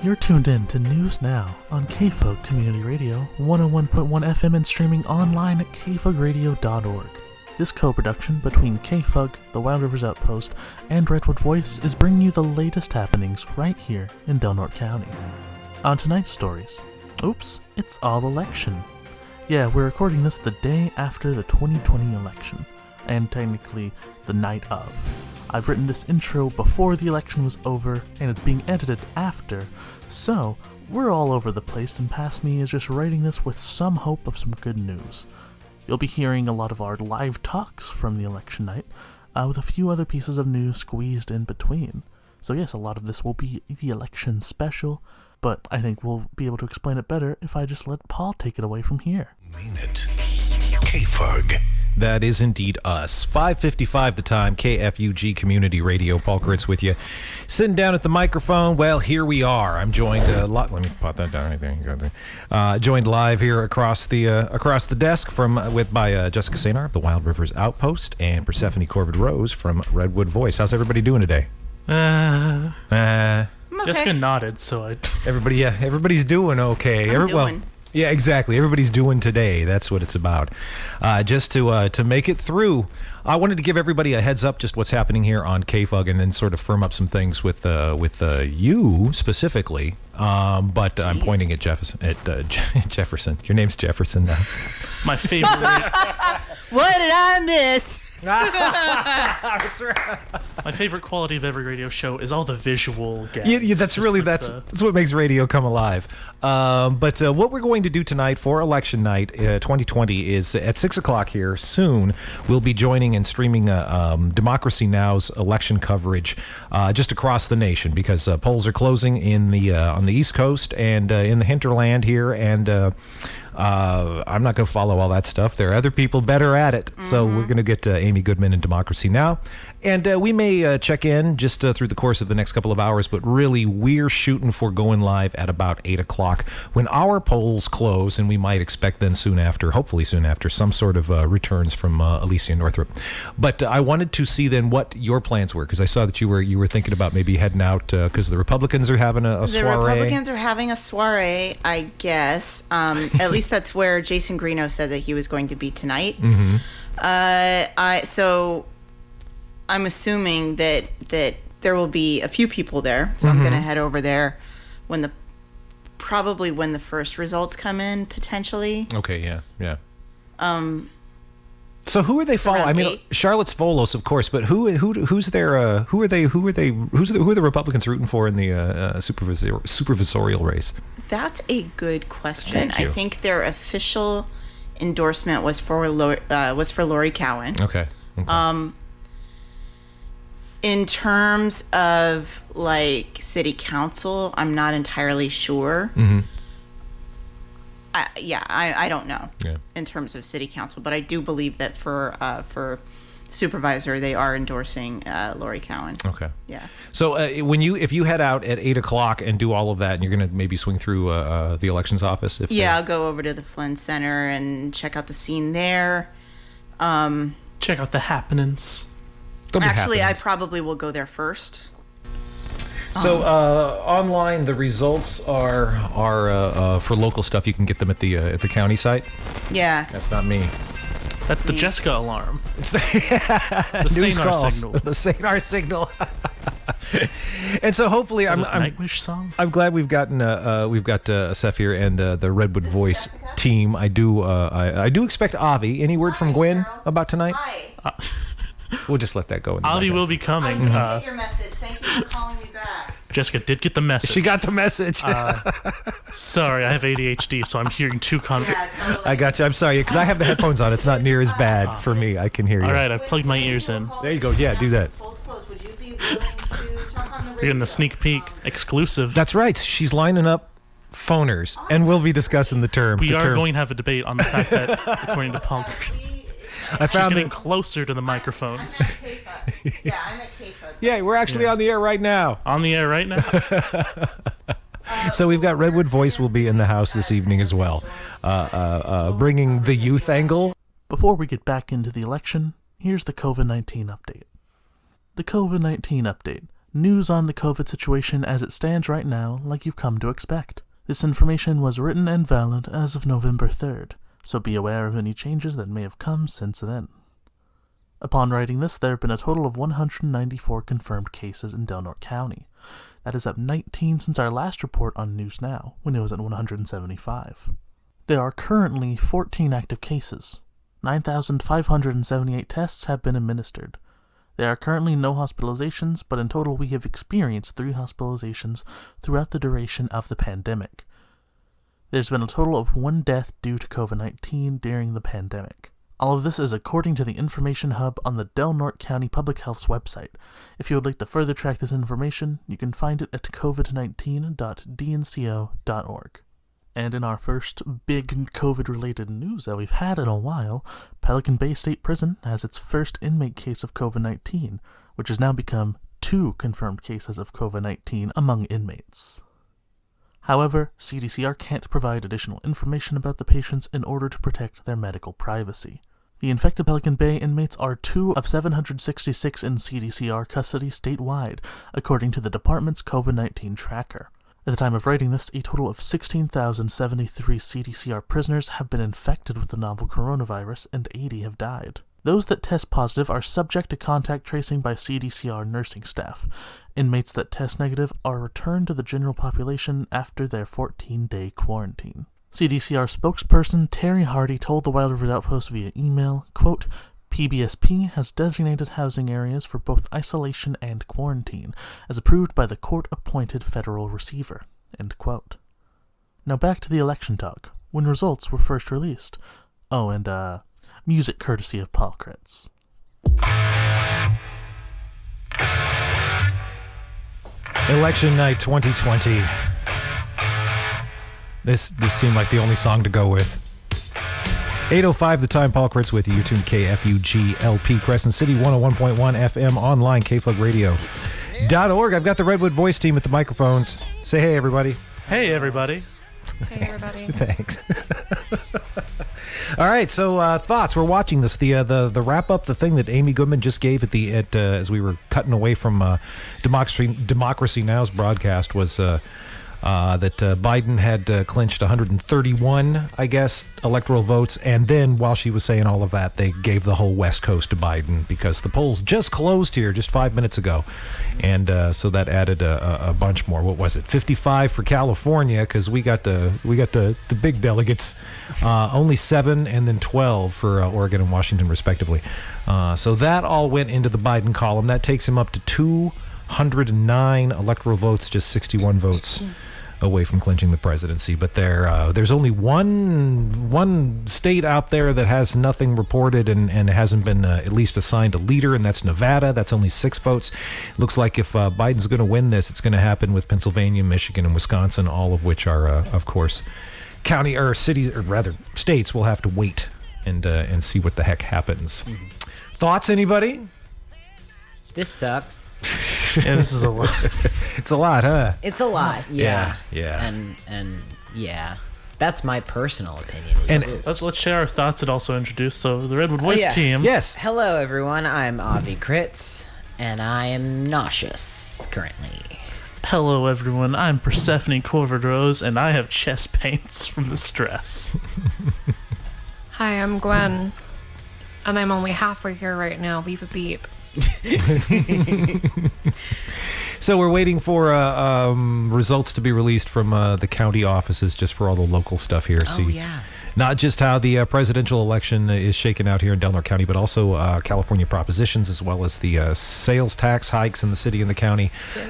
You're tuned in to News Now on KFUG Community Radio, 101.1 FM and streaming online at kfugradio.org. This co-production between KFUG, the Wild Rivers Outpost, and Redwood Voice is bringing you the latest happenings right here in Del Norte County. On tonight's stories, oops, it's all election. Yeah, we're recording this the day after the 2020 election, and technically the night of. I've written this intro before the election was over, and it's being edited after, so we're all over the place, and past me is just writing this with some hope of some good news. You'll be hearing a lot of our live talks from the election night, with a few other pieces of news squeezed in between. So yes, a lot of this will be the election special, but I think we'll be able to explain it better if I just let Paul take it away from here. Mean it. KFUG. That is indeed us. 5:55 the time, KFUG Community Radio. Paul Critz with you. Sitting down at the microphone. Well, here we are. I'm joined let me put that down right there. Joined live here across the desk by Jessica Sanar of the Wild Rivers Outpost and Persephone Rose from Redwood Voice. How's everybody doing today? Okay. Jessica nodded, so everybody's doing okay. Yeah, exactly. Everybody's doing today. That's what it's about. Just to make it through, I wanted to give everybody a heads up just what's happening here on KFUG, and then sort of firm up some things with you specifically. But jeez. I'm pointing at Jefferson. Your name's Jefferson now. My favorite. What did I miss? That's right. My favorite quality of every radio show is all the visual gags. Yeah, that's what makes radio come alive. But what we're going to do tonight for election night 2020 is at 6 o'clock here soon. We'll be joining and streaming Democracy Now's election coverage just across the nation, because polls are closing in the on the East Coast and in the hinterland here, and I'm not going to follow all that stuff. There are other people better at it. Mm-hmm. So we're going to get Amy Goodman in Democracy Now! And we may check in just through the course of the next couple of hours, but really we're shooting for going live at about 8 o'clock when our polls close, and we might expect then hopefully soon after, some sort of returns from Alicia Northrup. But I wanted to see then what your plans were, because I saw that you were thinking about maybe heading out because the Republicans are having a soiree. The Republicans are having a soiree, I guess. At least that's where Jason Greeno said that he was going to be tonight. Mm-hmm. So I'm assuming that there will be a few people there. So mm-hmm. I'm going to head over there when the first results come in, potentially. Okay, yeah. So who are they following? I mean, Charlotte's Volos, of course, but who's the Republicans rooting for in the supervisorial race? That's a good question. Thank you. I think their official endorsement was for Lori Cowan. Okay. In terms of like city council, I'm not entirely sure. Mm-hmm. I don't know. Yeah. In terms of city council, but I do believe that for supervisor they are endorsing Lori Cowan. Okay. Yeah. So if you head out at 8 o'clock and do all of that, and you're going to maybe swing through the elections office. I'll go over to the Flynn Center and check out the scene there. Check out the happenings. Actually, I probably will go there first. So online, the results are for local stuff. You can get them at the county site. Yeah. That's not me. That's the Jessica alarm. It's the Sonar signal. The Sonar signal. And so hopefully, Nightwish song. I'm glad we've got Seth here and the Redwood Voice Jessica? team. I do expect Avi. Any word from Gwen about tonight? Hi. We'll just let that go. Avi will be coming. I did get your message. Thank you for calling me back. Jessica did get the message. She got the message. Sorry, I have ADHD, so I'm hearing two Totally. I got you. I'm sorry, because I have the headphones on. It's not near as bad for me. I can hear you. All right, I've plugged my ears in. There you go. Yeah, do that. Would you be willing to talk on the radio? You're getting a sneak peek, exclusive. That's right. She's lining up phoners, and we'll be discussing the term. We are going to have a debate on the fact that, according to Punk, she's getting closer to the microphones. I'm at KFUG. Yeah, we're actually on the air right now. On the air right now. So we've got Redwood Voice will be in the house this evening as well, bringing the youth angle. Before we get back into the election, here's the COVID-19 update. The COVID-19 update. News on the COVID situation as it stands right now, like you've come to expect. This information was written and valid as of November 3rd, so be aware of any changes that may have come since then. Upon writing this, there have been a total of 194 confirmed cases in Del Norte County. That is up 19 since our last report on News Now, when it was at 175. There are currently 14 active cases. 9,578 tests have been administered. There are currently no hospitalizations, but in total we have experienced 3 hospitalizations throughout the duration of the pandemic. There's been a total of 1 death due to COVID-19 during the pandemic. All of this is according to the Information Hub on the Del Norte County Public Health's website. If you would like to further track this information, you can find it at covid19.dnco.org. And in our first big COVID-related news that we've had in a while, Pelican Bay State Prison has its first inmate case of COVID-19, which has now become 2 confirmed cases of COVID-19 among inmates. However, CDCR can't provide additional information about the patients in order to protect their medical privacy. The infected Pelican Bay inmates are 2 of 766 in CDCR custody statewide, according to the department's COVID-19 tracker. At the time of writing this, a total of 16,073 CDCR prisoners have been infected with the novel coronavirus and 80 have died. Those that test positive are subject to contact tracing by CDCR nursing staff. Inmates that test negative are returned to the general population after their 14-day quarantine. CDCR spokesperson Terry Hardy told the Wild Rivers Outpost via email, quote, PBSP has designated housing areas for both isolation and quarantine, as approved by the court-appointed federal receiver, end quote. Now back to the election talk, when results were first released. Oh, and, music courtesy of Paul Critz. Election night 2020. This seemed like the only song to go with. 8:05 the time, Paul Critz with you. You're tuned KFUG LP Crescent City 101.1 FM online, KFUGradio.org. I've got the Redwood Voice team at the microphones. Say hey, everybody. Hey, everybody. Hey, everybody. Thanks. All right, so thoughts. We're watching this. The wrap up, the thing that Amy Goodman just gave as we were cutting away from Democracy Now's broadcast was that Biden had clinched 131, I guess, electoral votes. And then while she was saying all of that, they gave the whole West Coast to Biden because the polls just closed here just 5 minutes ago. And so that added a bunch more. What was it? 55 for California because we got the big delegates. Only 7 and then 12 for Oregon and Washington, respectively. So that all went into the Biden column. That takes him up to 209 electoral votes, just 61 votes away from clinching the presidency. But there's only one state out there that has nothing reported and hasn't been at least assigned a leader, and that's Nevada. That's only 6 votes. Looks like if Biden's going to win this, it's going to happen with Pennsylvania, Michigan, and Wisconsin, all of which are, of course, county or cities, or rather states. Will have to wait and see what the heck happens. Thoughts, anybody? This sucks. Yeah, this is a lot. It's a lot, huh? It's a lot, yeah. Yeah. And yeah, that's my personal opinion. And let's share our thoughts and also introduce the Redwood Voice team. Yes. Hello, everyone. I'm Avi Critz, and I am nauseous currently. Hello, everyone. I'm Persephone Rose, and I have chest pains from the stress. Hi, I'm Gwen, and I'm only halfway here right now. Leave a beep. So we're waiting for results to be released from the county offices just for all the local stuff here. Oh, yeah. Not just how the presidential election is shaken out here in Del Norte County, but also California propositions, as well as the sales tax hikes in the city and the county.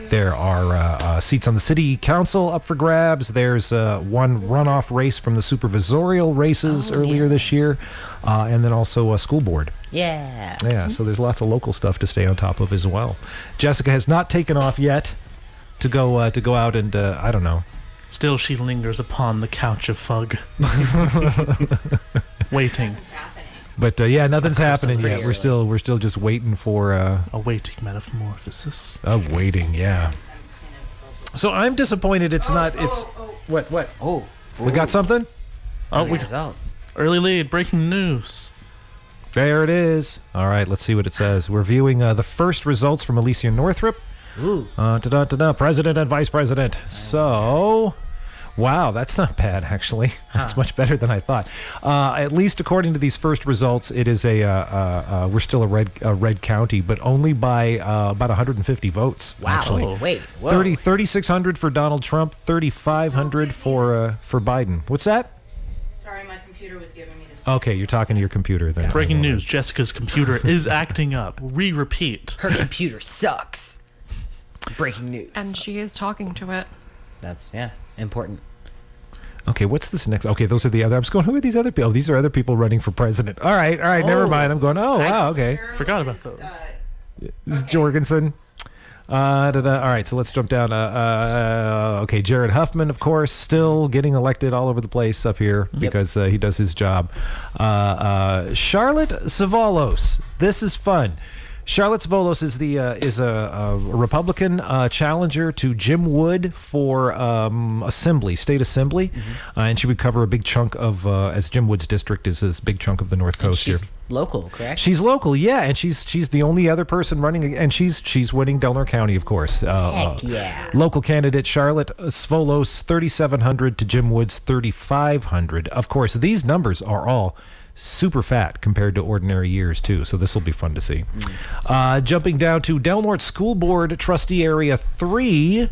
There are seats on the city council up for grabs. There's one runoff race from the supervisorial races earlier this year, and then also a school board. Yeah. Yeah, so there's lots of local stuff to stay on top of as well. Jessica has not taken off yet to go out and I don't know. Still, she lingers upon the couch of FUG, waiting. But yeah, nothing's happening yet. We're still just waiting for awaiting metamorphosis. Waiting, yeah. So I'm disappointed. It's not. It's what? Oh, we got something. We results. Early lead, breaking news. There it is. All right, let's see what it says. We're viewing the first results from Alicia Northrup Ooh. President and vice president. So, wow, that's not bad, actually. That's much better than I thought. At least according to these first results, it is we're still a red county, but only by about 150 votes. Wow. Actually. Wait. Whoa. 3,600 for Donald Trump, 3,500 for Biden. What's that? Sorry, my computer was giving me this. Okay, you're talking to your computer then. Breaking news, Jessica's computer is acting up. We repeat. Her computer sucks. Breaking news. And she is talking to it. That's, important. Okay, what's this next? Okay, those are the other. I was going, who are these other people? Oh, these are other people running for president. All right, never mind. I'm going, wow, okay. Forgot about those. This is Jorgensen. All right, so let's jump down. Okay, Jared Huffman, of course, still getting elected all over the place up here because he does his job. Charlotte Zavalos. This is fun. Charlotte Zavalos is a Republican challenger to Jim Wood for state assembly, and she would cover a big chunk of, as Jim Wood's district is a big chunk of the North Coast here. She's local, correct? She's local, yeah, and she's the only other person running, and she's winning Delaware County, of course. Heck yeah. Local candidate Charlotte Zavalos, 3,700 to Jim Wood's 3,500. Of course, these numbers are all super fat compared to ordinary years too, so this will be fun to see. Jumping down to Del Norte School Board Trustee Area 3.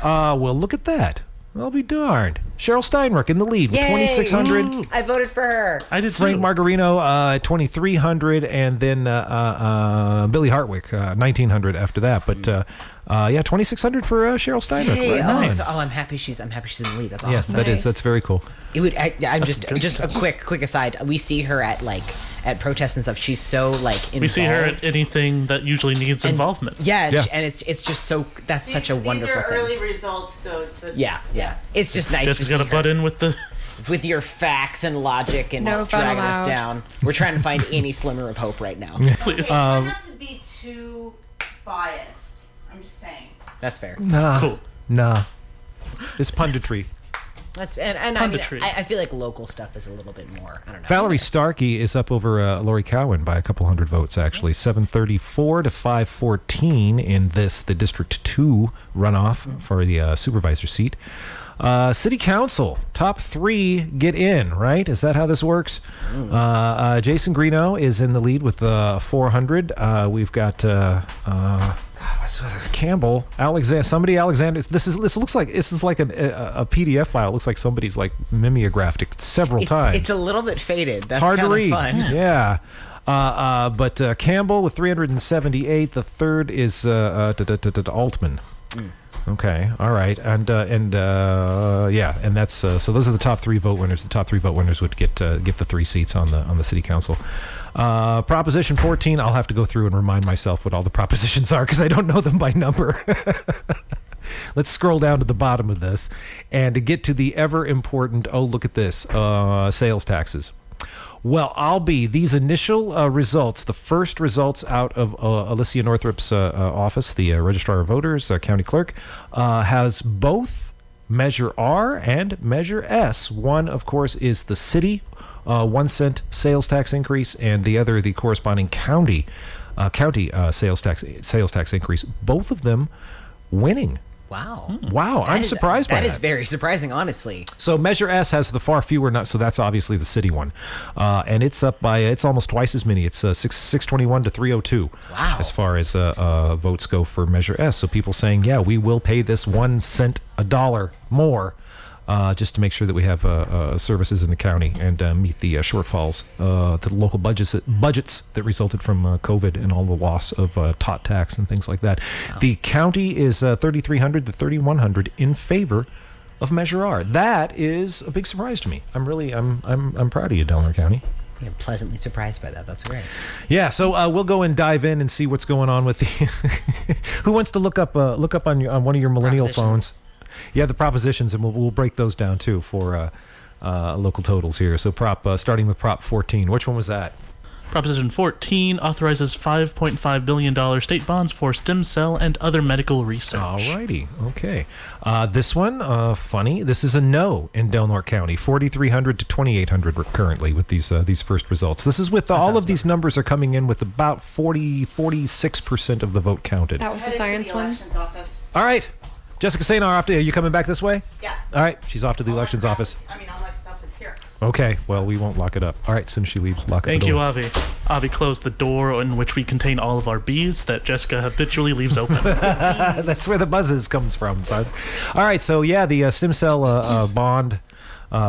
Well, look at that. I'll be darned. Cheryl Steinruck in the lead with 2,600. I voted for her. I did Frank too. Margarino 2,300, and then Billy Hartwick 1,900 after that. But 2,600 for Cheryl Steinruck. Hey, Right, nice. I'm happy she's in the lead. That's awesome. Yes, that's very cool. It would. I'm just a quick aside. We see her at protests and stuff. She's so involved. We see her at anything that usually needs involvement. Yeah, and it's just so. That's such a wonderful These are thing. early results, though. So Yeah. It's just nice. Jessica's to see got to butt her. in with the. With your facts and logic and No fun dragging us allowed. down. We're trying to find any slimmer of hope right now. Please. try not to be too biased. I'm just saying. That's fair. Cool. Nah. It's punditry. That's and I mean, Punditry. I feel like local stuff is a little bit more. I don't know. Valerie Starkey is up over Lori Cowan by a couple hundred votes, actually. 734 to 514 in the District 2 runoff for the supervisor seat. City Council, top 3 get in, right? Is that how this works? Jason Greeno is in the lead with 400. We've got Campbell, Alexander. This looks like a PDF file. It looks like somebody's mimeographed it several times. It's a little bit faded. That's It's hard to read. Fun. Yeah. But Campbell with 378. The third is Altman. Okay, all right, and that's so. Those are the top 3 vote winners. The top 3 vote winners would get the 3 seats on the city council. Proposition 14. I'll have to go through and remind myself what all the propositions are because I don't know them by number. Let's scroll down to the bottom of this and to get to the ever important. Oh, look at this. Sales taxes. Well, these initial results, the first results out of Alicia Northrup's office, the Registrar of Voters, county clerk, has both Measure R and Measure S. One, of course, is the city 1 cent sales tax increase, and the other, the corresponding county sales tax increase. Both of them winning. Wow. Wow, I'm surprised by that. That is very surprising, honestly. So Measure S has the far fewer, so that's obviously the city one, and it's up by it's almost twice as many. It's 621 to 302. Wow. As far as votes go for Measure S, so people saying, yeah, we will pay this 1 cent a dollar more. Just to make sure that we have services in the county and meet the shortfalls, the local budgets that resulted from COVID and all the loss of tot tax and things like that. Wow. The county is 3,300 to 3,100 in favor of Measure R. That is a big surprise to me. I'm proud of you, Delaware County. Yeah, pleasantly surprised by that. That's great. Yeah, so we'll go and dive in and see what's going on with the. Who wants to look up on one of your millennial phones? Yeah, the propositions, and we'll break those down too for local totals here. So starting with Prop 14. Which one was that? Proposition 14 authorizes $5.5 billion state bonds for stem cell and other medical research. Alrighty, okay. This one, funny. This is a no in Del Norte County, 4,300 to 2,800 currently with these first results. This is with all of these numbers are coming in with about 46% of the vote counted. That was the science one. All right, Jessica Sainer, are you coming back this way? Yeah. All right, she's off to the elections office. All my stuff is here. Okay, well, we won't lock it up. All right, as soon as she leaves, lock up Thank the you, door. Avi. Avi closed the door in which we contain all of our bees that Jessica habitually leaves open. That's where the buzzes comes from, son. All right, so yeah, the stem cell bond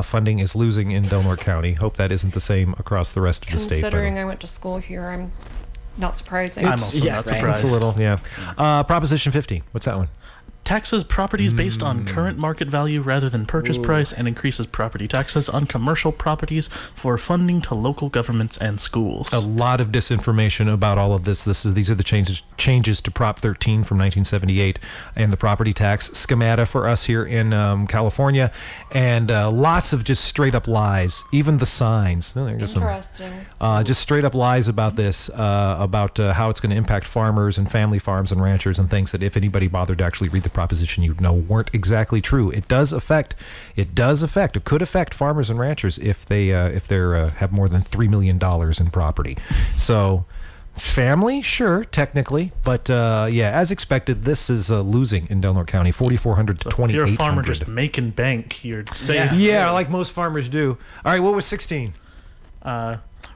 funding is losing in Del Norte County. Hope that isn't the same across the rest of the state. Considering I went to school here, I'm not surprising. I'm also not surprised. It's a little, yeah. Proposition 50. What's that one? Taxes properties based on current market value rather than purchase price, and increases property taxes on commercial properties for funding to local governments and schools. A lot of disinformation about all of this. These are the changes to Prop 13 from 1978 and the property tax schemata for us here in California, and lots of just straight up lies. Even the signs. Oh, there's Interesting. Just straight up lies about this, about how it's going to impact farmers and family farms and ranchers and things that if anybody bothered to actually read the proposition, you'd know weren't exactly true. It could affect farmers and ranchers if they have more than $3 million in property. So family, sure, technically, but yeah, as expected, this is losing in Del Norte County, 4,400 to 2,800. If you're a farmer just making bank, you're safe. Yeah, like most farmers do. All right, what was 16?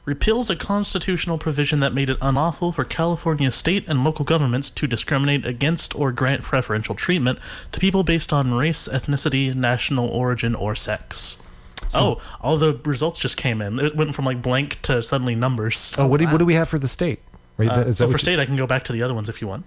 Repeals a constitutional provision that made it unlawful for California state and local governments to discriminate against or grant preferential treatment to people based on race, ethnicity, national origin, or sex. All the results just came in. It went from like blank to suddenly numbers. What do we have for the state? Right, so for state, I can go back to the other ones if you want.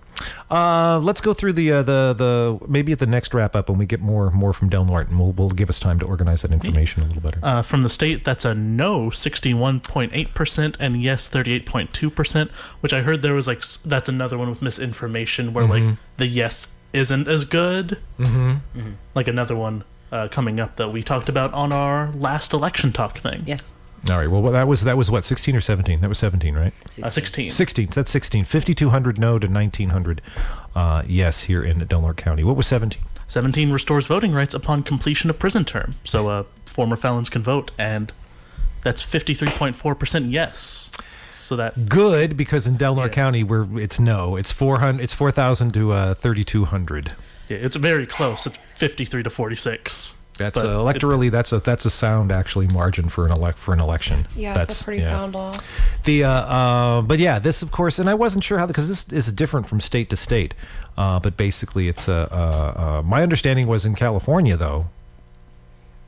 Let's go through the maybe at the next wrap up when we get more from Del Norte, and we'll give us time to organize that information a little better. From the state, that's a no 61.8% and yes 38.2%, which I heard there was that's another one with misinformation where like the yes isn't as good. Like another one coming up that we talked about on our last election talk thing. Yes. All right. Well, that was what, 16 or 17? That was 17, right? 16. 16. That's 16. 5,200 no to 1,900 yes here in Del Norte County. What was 17? 17 restores voting rights upon completion of prison term. So former felons can vote, and that's 53.4% yes. So that good, because in Del Norte County it's no. It's 400. It's 4,000 to 3,200. Yeah, it's very close. It's 53 to 46. That's electorally. That's a sound actually margin for an election. Yeah, that's a pretty sound loss. But yeah, this of course, and I wasn't sure how, because this is different from state to state. But basically, it's my understanding was in California though.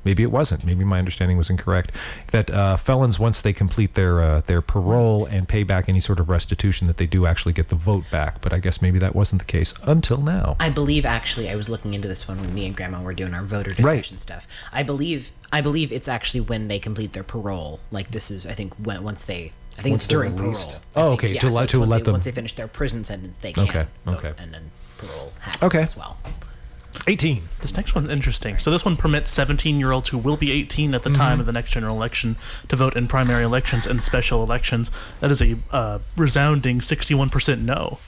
Maybe it wasn't. Maybe my understanding was incorrect. That felons, once they complete their parole and pay back any sort of restitution, that they do actually get the vote back. But I guess maybe that wasn't the case until now. I believe actually, I was looking into this one when me and Grandma were doing our voter discussion stuff. I believe it's actually when they complete their parole. Like this is, I think, once it's during parole. Oh, okay. Yeah, To let them once they finish their prison sentence, they can vote, and then parole happens as well. 18. This next one's interesting. So this one permits 17-year-olds who will be 18 at the time of the next general election to vote in primary elections and special elections. That is a resounding 61% no.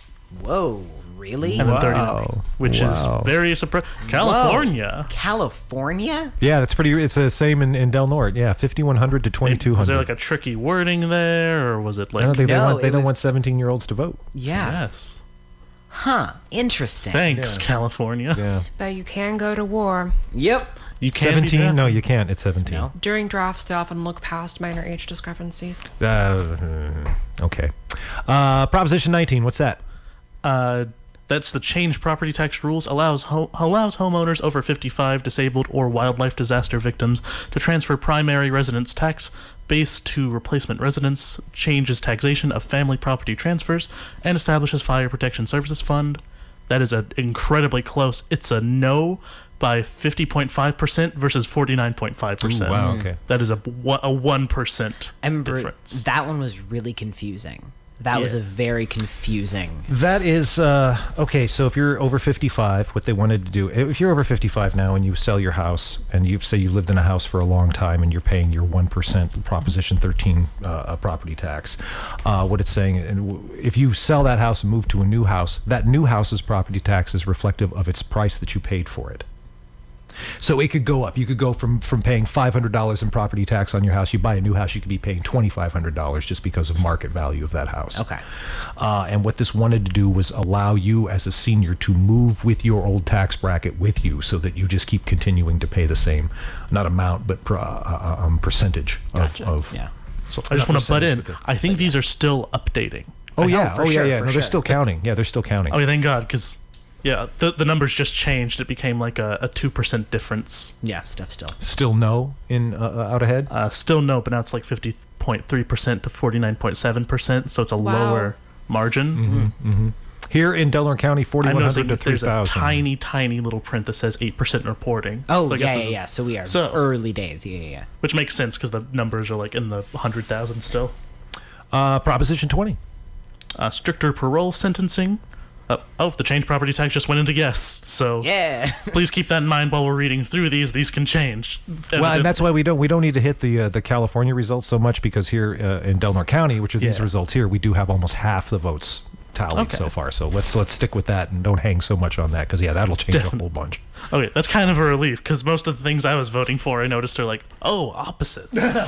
Whoa, really? And then 39, which is very surprising. California. Whoa. California? Yeah, that's pretty. It's the same in Del Norte. Yeah, 5,100 to 2,200. Was there like a tricky wording there, or was it like? I don't think they don't want 17-year-olds to vote. Yeah. Yes. Huh. Interesting. Thanks, California. Yeah. But you can go to war. Yep. You can't 17? No, you can't. It's 17. No. During drafts, they often look past minor age discrepancies. Okay. Proposition 19. What's that? That's the change property tax rules allows homeowners over 55, disabled, or wildlife disaster victims to transfer primary residence tax base to replacement residence, changes taxation of family property transfers, and establishes fire protection services fund. That is incredibly close. It's a no by 50.5% versus 49.5%. Wow, okay. That is a 1% I remember difference. that one was really confusing. That was a very confusing. That is, okay, so if you're over 55, what they wanted to do, if you're over 55 now and you sell your house, and you say you lived in a house for a long time and you're paying your 1% Proposition 13 property tax, what it's saying, if you sell that house and move to a new house, that new house's property tax is reflective of its price that you paid for it. So it could go up. You could go from paying $500 in property tax on your house. You buy a new house, you could be paying $2,500 just because of market value of that house. Okay. And what this wanted to do was allow you as a senior to move with your old tax bracket with you, so that you just keep continuing to pay the same, not amount, but percentage of. Yeah. So I just want to butt in. I think these are still updating. Oh yeah. for sure, No, for they're sure. still counting. Yeah, they're still counting. Okay, thank God, because the numbers just changed. It became like a 2% difference. Yeah, stuff still. Still no in out ahead. Still no, but now it's like 50.3% to 49.7%. So it's a Wow. lower margin. Here in Delaware County, I'm 4,100 noticing to that there's a 3,000. tiny little print that says 8% reporting. Oh, So I guess this is- yeah. So we are So- early days. Yeah. Which makes sense because the numbers are like in the 100,000 still. Proposition 20. Stricter parole sentencing. The change property tax just went into yes. So Yeah. please keep that in mind while we're reading through these. These can change. Well, and that's why we don't need to hit the California results so much, because here in Delaware County, which are these results here, we do have almost half the votes tallied so far. So let's stick with that and don't hang so much on that, because that'll change a whole bunch. Okay, that's kind of a relief, because most of the things I was voting for, I noticed are like, opposites.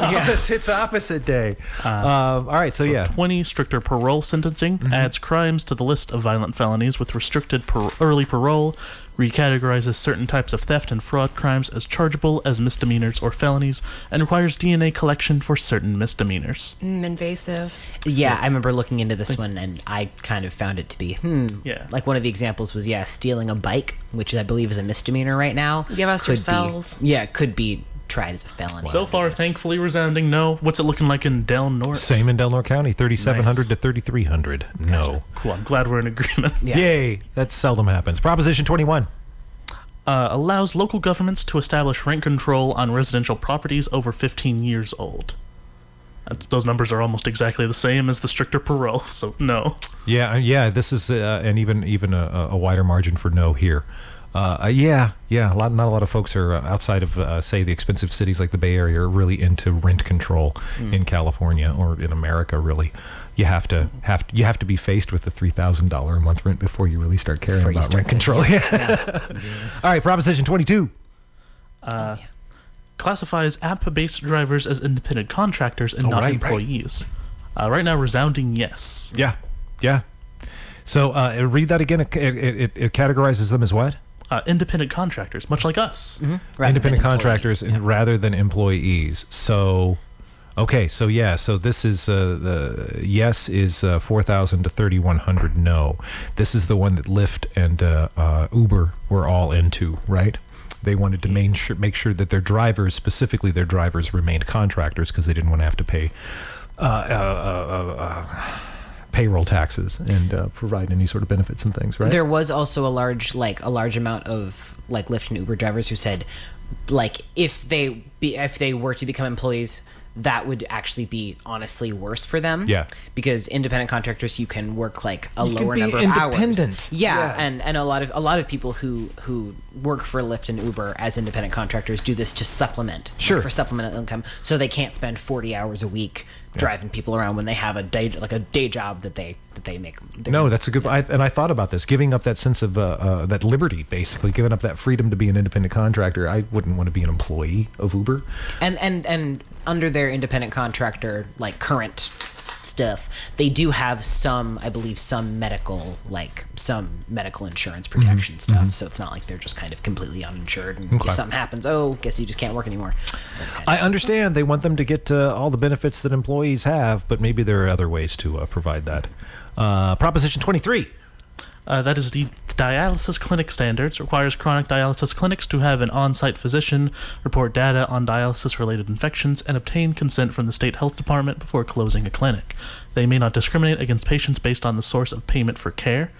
Opposite day. All right, so 20, stricter parole sentencing adds crimes to the list of violent felonies with restricted early parole, recategorizes certain types of theft and fraud crimes as chargeable as misdemeanors or felonies, and requires DNA collection for certain misdemeanors. Invasive. Yeah, I remember looking into this one, and I kind of found it to be, Yeah. Like one of the examples was, stealing a bike, which I believe is a misdemeanor right now. Give us your Could be- cells. Yeah, could be tried as a felony. So far, thankfully resounding no. What's it looking like in Del Norte? same in Delaware County, 3,700 Nice. to 3,300. No. Cool, I'm glad we're in agreement. Yeah. Yay. That seldom happens. Proposition 21. Allows local governments to establish rent control on residential properties over 15 years old. Those numbers are almost exactly the same as the stricter parole, so no. Yeah. This is and even a wider margin for no here. Not a lot of folks are outside of say the expensive cities like the Bay Area are really into rent control in California, or in America. Really, you have to be faced with the $3,000 a month rent before you really start caring Before you about start rent control. All right, Proposition 22. Classifies app-based drivers as independent contractors and not right. employees. Right now, resounding yes. Yeah. So read that again. It categorizes them as what? Independent contractors, much like us. Rather Independent than contractors employees. rather than employees. So, okay, so this is the yes is 4,000 to 3,100 no. This is the one that Lyft and Uber were all into, right? They wanted to make sure that their drivers, specifically their drivers, remained contractors, because they didn't want to have to pay payroll taxes and provide any sort of benefits and things, right? There was also a large amount of Lyft and Uber drivers who said, if they were to become employees, that would actually be honestly worse for them. Yeah. Because independent contractors, you can work a You can lower be number of independent. hours. Yeah. Yeah. And a lot of people who work for Lyft and Uber as independent contractors do this to supplement. Sure. For supplemental income. So they can't spend 40 hours a week driving people around when they have a day job that they make. No, that's a good. I thought about this, giving up that sense of that liberty, basically giving up that freedom to be an independent contractor. I wouldn't want to be an employee of Uber. And under their independent contractor current stuff, they do have some medical insurance protection stuff. So it's not like they're just kind of completely uninsured, and Okay. if something happens, guess you just can't work anymore. That's kind I understand they want them to get all the benefits that employees have, but maybe there are other ways to provide that. Proposition 23. That is the dialysis clinic standards. Requires chronic dialysis clinics to have an on-site physician report data on dialysis-related infections and obtain consent from the state health department before closing a clinic. They may not discriminate against patients based on the source of payment for care.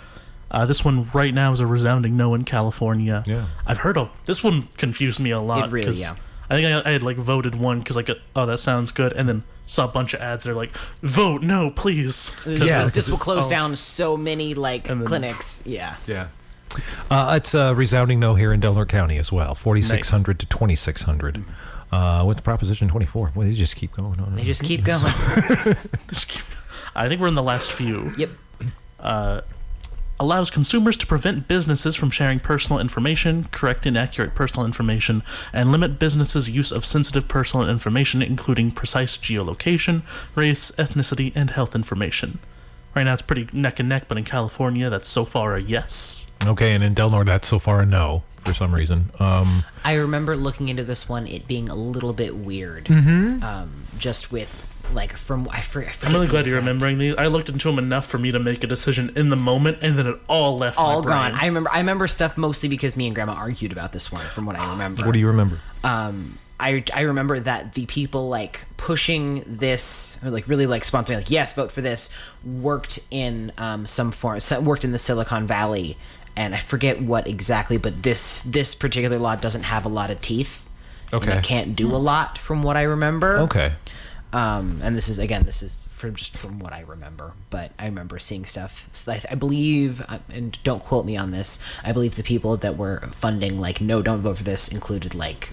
This one right now is a resounding no in California. Yeah. I've heard of this one. Confused me a lot. It really, 'cause yeah. I think I had like voted one because like, oh, that sounds good, and then saw a bunch of ads that are like, vote no, please. Yeah. This will close down so many like And then- clinics. Yeah. Yeah. It's a resounding no here in Delaware County as well, 4,600 to 2,600. With Proposition 24. Well, they just keep going on. They just keep going. I think we're in the last few. Yep. Allows consumers to prevent businesses from sharing personal information, correct inaccurate personal information, and limit businesses' use of sensitive personal information, including precise geolocation, race, ethnicity, and health information. Right now it's pretty neck and neck, but in California, that's so far a yes. Okay, and in Delnor, that's so far a no for some reason. I remember looking into this one, it being a little bit weird. Just with like from I forget. I'm really glad the you're exact- remembering these. I looked into them enough for me to make a decision in the moment, and then it all left my All brain. gone. I remember stuff mostly because me and Grandma argued about this one. From what I remember. What do you remember? I remember that the people like pushing this or like really like sponsoring like yes vote for this worked in some form worked in the Silicon Valley, and I forget what exactly, but this particular law doesn't have a lot of teeth. Okay. And it can't do a lot from what I remember. Okay. And this is from what I remember, but I remember seeing stuff. So I believe, and don't quote me on this, I believe the people that were funding like no, don't vote for this included like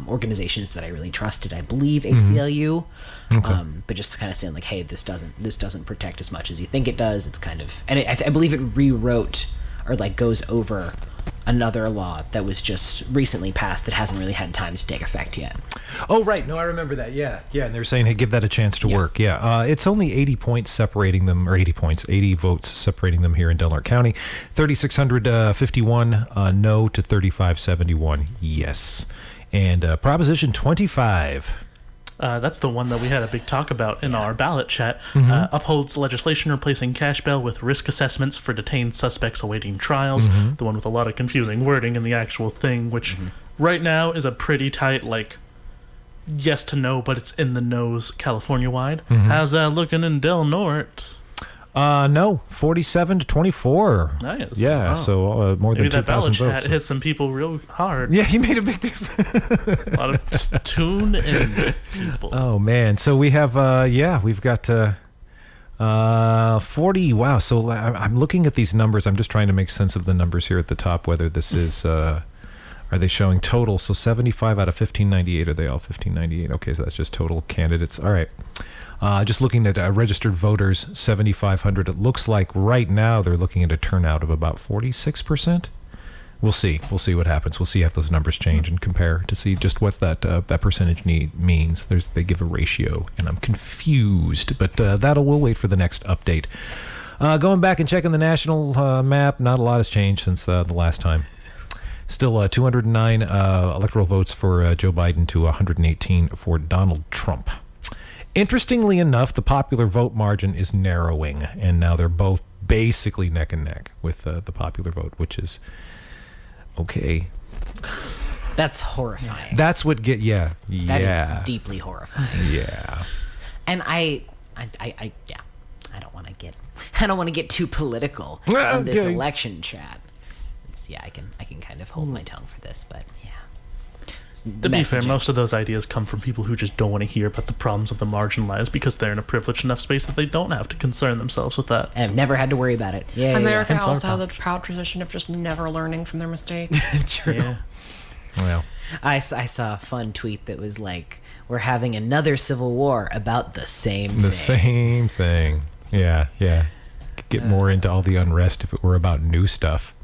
organizations that I really trusted. I believe ACLU, but just kind of saying like, hey, this doesn't protect as much as you think it does. It's kind of, and I believe it rewrote or like goes over another law that was just recently passed that hasn't really had time to take effect yet. Oh, right. No, I remember that. Yeah. Yeah. And they were saying, hey, give that a chance to work. Yeah. It's only 80 points separating them, or 80 votes separating them here in Delaware County. 3,651 no to 3,571 yes. And Proposition 25. That's the one that we had a big talk about in our ballot chat. Upholds legislation replacing cash bail with risk assessments for detained suspects awaiting trials. The one with a lot of confusing wording in the actual thing, which right now is a pretty tight, like, yes to no, but it's in the nose California-wide. How's that looking in Del Norte? No, 47 to 24. Nice. Yeah, Wow. so more Maybe than that ballot 2,000 votes. chat hit some people real hard. Yeah, he made a big difference. A lot of tune-in people. Oh, man. So we have, we've got 40. Wow. So I'm looking at these numbers. I'm just trying to make sense of the numbers here at the top, whether this is, are they showing total? So 75 out of 1598. Are they all 1598? Okay, so that's just total candidates. All right. Just looking at registered voters, 7,500. It looks like right now they're looking at a turnout of about 46%. We'll see. We'll see what happens. We'll see if those numbers change and compare to see just what that percentage means. They give a ratio, and I'm confused. But we'll wait for the next update. Going back and checking the national map, not a lot has changed since the last time. Still 209 electoral votes for Joe Biden to 118 for Donald Trump. Interestingly enough, the popular vote margin is narrowing, and now they're both basically neck and neck with the popular vote, which is okay. That's horrifying. That's what That That is deeply horrifying. Yeah. And I don't want to get too political on this Okay. election chat. I can kind of hold my tongue for this, but yeah. To be fair, most of those ideas come from people who just don't want to hear about the problems of the marginalized because they're in a privileged enough space that they don't have to concern themselves with that. And I've never had to worry about it. Yeah, America Hence our also has a proud tradition of just never learning from their mistakes. True. Yeah. Well, I saw a fun tweet that was like, "We're having another civil war about the same thing." the same thing. Yeah. Could get more into all the unrest if it were about new stuff.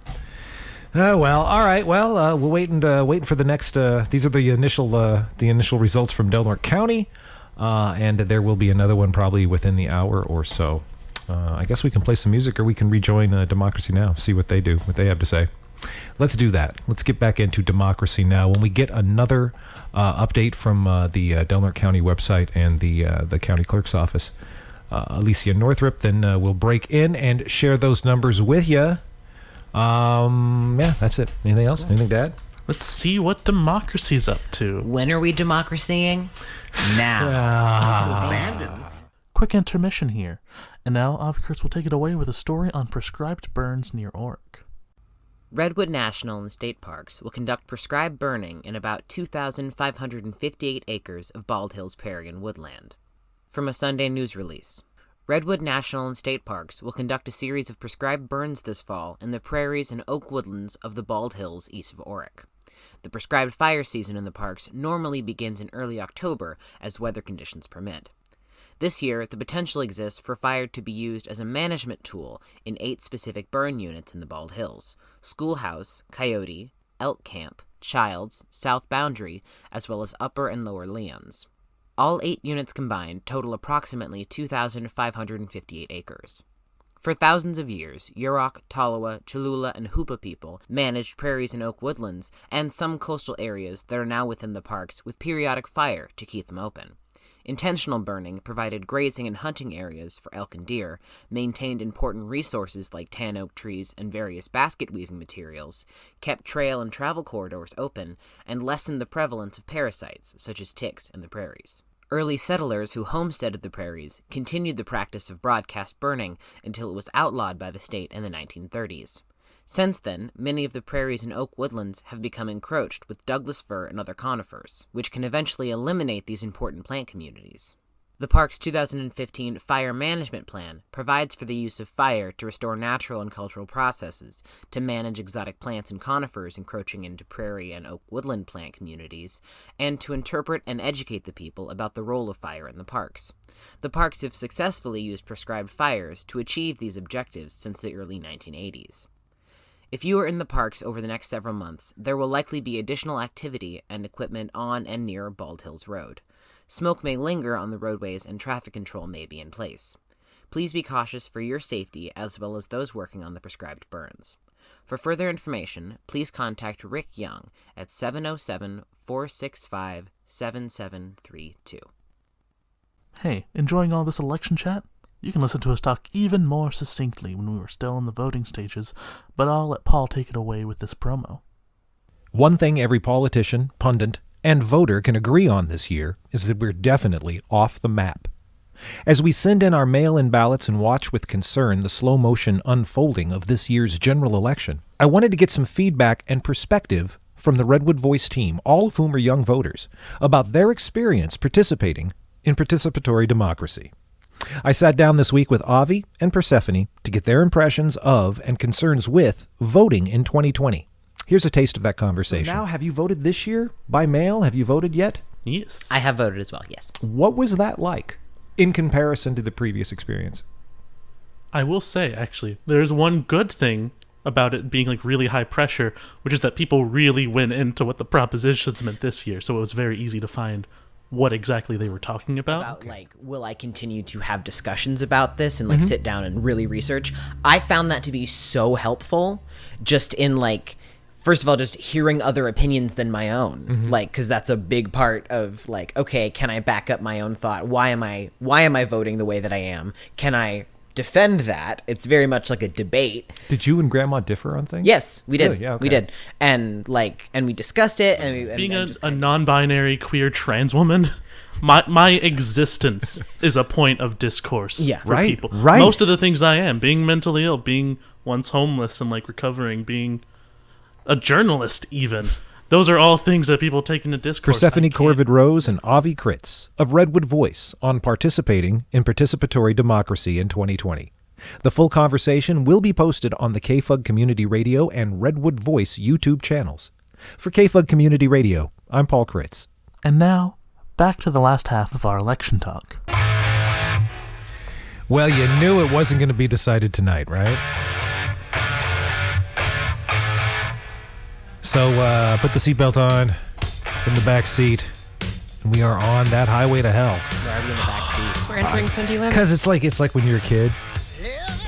Oh well, all right. Well, we're waiting for the next. These are the initial results from Delaware County, and there will be another one probably within the hour or so. I guess we can play some music, or we can rejoin Democracy Now. See what they do, what they have to say. Let's do that. Let's get back into Democracy Now. When we get another update from the Delaware County website and the county clerk's office, Alicia Northrup, then we'll break in and share those numbers with you. Yeah, that's it. Anything else? Anything to add? Let's see what democracy's up to. When are we democracying? Now. Quick intermission here. And now, Avi Kurtz will take it away with a story on prescribed burns near Orc. Redwood National and State Parks will conduct prescribed burning in about 2,558 acres of Bald Hills prairie and woodland. From a Sunday news release, Redwood National and State Parks will conduct a series of prescribed burns this fall in the prairies and oak woodlands of the Bald Hills east of Orick. The prescribed fire season in the parks normally begins in early October as weather conditions permit. This year, the potential exists for fire to be used as a management tool in 8 specific burn units in the Bald Hills: Schoolhouse, Coyote, Elk Camp, Childs, South Boundary, as well as Upper and Lower Leons. All 8 units combined total approximately 2,558 acres. For thousands of years, Yurok, Tolowa, Cholula, and Hoopa people managed prairies and oak woodlands and some coastal areas that are now within the parks with periodic fire to keep them open. Intentional burning provided grazing and hunting areas for elk and deer, maintained important resources like tan oak trees and various basket weaving materials, kept trail and travel corridors open, and lessened the prevalence of parasites such as ticks in the prairies. Early settlers who homesteaded the prairies continued the practice of broadcast burning until it was outlawed by the state in the 1930s. Since then, many of the prairies and oak woodlands have become encroached with Douglas fir and other conifers, which can eventually eliminate these important plant communities. The park's 2015 Fire Management Plan provides for the use of fire to restore natural and cultural processes, to manage exotic plants and conifers encroaching into prairie and oak woodland plant communities, and to interpret and educate the people about the role of fire in the parks. The parks have successfully used prescribed fires to achieve these objectives since the early 1980s. If you are in the parks over the next several months, there will likely be additional activity and equipment on and near Bald Hills Road. Smoke may linger on the roadways and traffic control may be in place. Please be cautious for your safety as well as those working on the prescribed burns. For further information, please contact Rick Young at 707-465-7732. Hey, enjoying all this election chat? You can listen to us talk even more succinctly when we were still in the voting stages, but I'll let Paul take it away with this promo. One thing every politician, pundit, and voter can agree on this year is that we're definitely off the map. As we send in our mail-in ballots and watch with concern the slow-motion unfolding of this year's general election, I wanted to get some feedback and perspective from the Redwood Voice team, all of whom are young voters, about their experience participating in participatory democracy. I sat down this week with Avi and Persephone to get their impressions of and concerns with voting in 2020. Here's a taste of that conversation. So now, have you voted this year by mail? Have you voted yet? Yes. I have voted as well, yes. What was that like in comparison to the previous experience? I will say, actually, there's one good thing about it being like really high pressure, which is that people really went into what the propositions meant this year, so it was very easy to find what exactly they were talking about. Like, will I continue to have discussions about this and like sit down and really research? I found that to be so helpful, just in like, first of all, just hearing other opinions than my own, like, because that's a big part of like, okay, can I back up my own thought? Why am I voting the way that I am? Can I defend that? It's very much like a debate. Did you and Grandma differ on things? Yes, we did. Really? Yeah, okay. We did, and we discussed it. And being a non-binary queer trans woman, my existence is a point of discourse for people. Right. Most of the things I am, being mentally ill, being once homeless and like recovering, being a journalist even. Those are all things that people take into discourse. Persephone Rose and Avi Critz of Redwood Voice on participating in participatory democracy in 2020. The full conversation will be posted on the KFUG Community Radio and Redwood Voice YouTube channels. For KFUG Community Radio, I'm Paul Critz. And now, back to the last half of our election talk. Well, you knew it wasn't going to be decided tonight, right? So put the seatbelt on, in the back seat, and we are on that highway to hell. We're already in the back seat. We're entering Cindy Limit. Because it's like when you're a kid.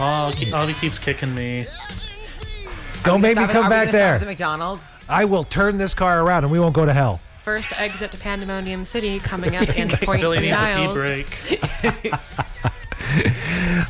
Avi keeps kicking me. Don't make me come back there. At the McDonald's. I will turn this car around and we won't go to hell. First exit to Pandemonium City coming up in 0.3 miles. Break.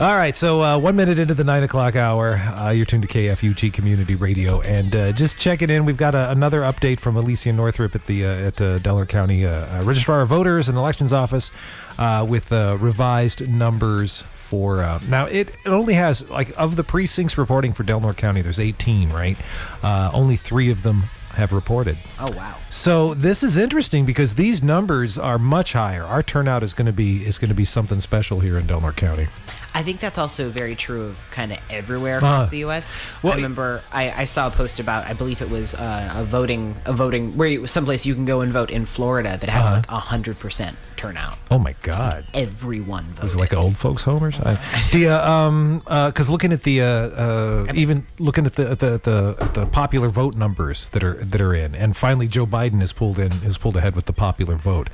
All right, so 1 minute into the 9 o'clock hour, you're tuned to KFUG Community Radio, and just checking in, we've got another update from Alicia Northrup at the Delaware County Registrar of Voters and Elections Office with revised numbers for now. It only has, like, of the precincts reporting for Delaware County, there's 18, right? Only 3 of them have reported. Oh, wow. So this is interesting because these numbers are much higher. Our turnout is going to be something special here in Delaware County. I think that's also very true of kind of everywhere across the U.S. well, I remember I saw a post about, I believe it was a voting where it was someplace you can go and vote in Florida that had like 100% turnout. Oh my God! Everyone voted. Was it like an old folks' home or something? Because looking at the even looking at the popular vote numbers that are in, and finally Joe Biden is pulled ahead with the popular vote.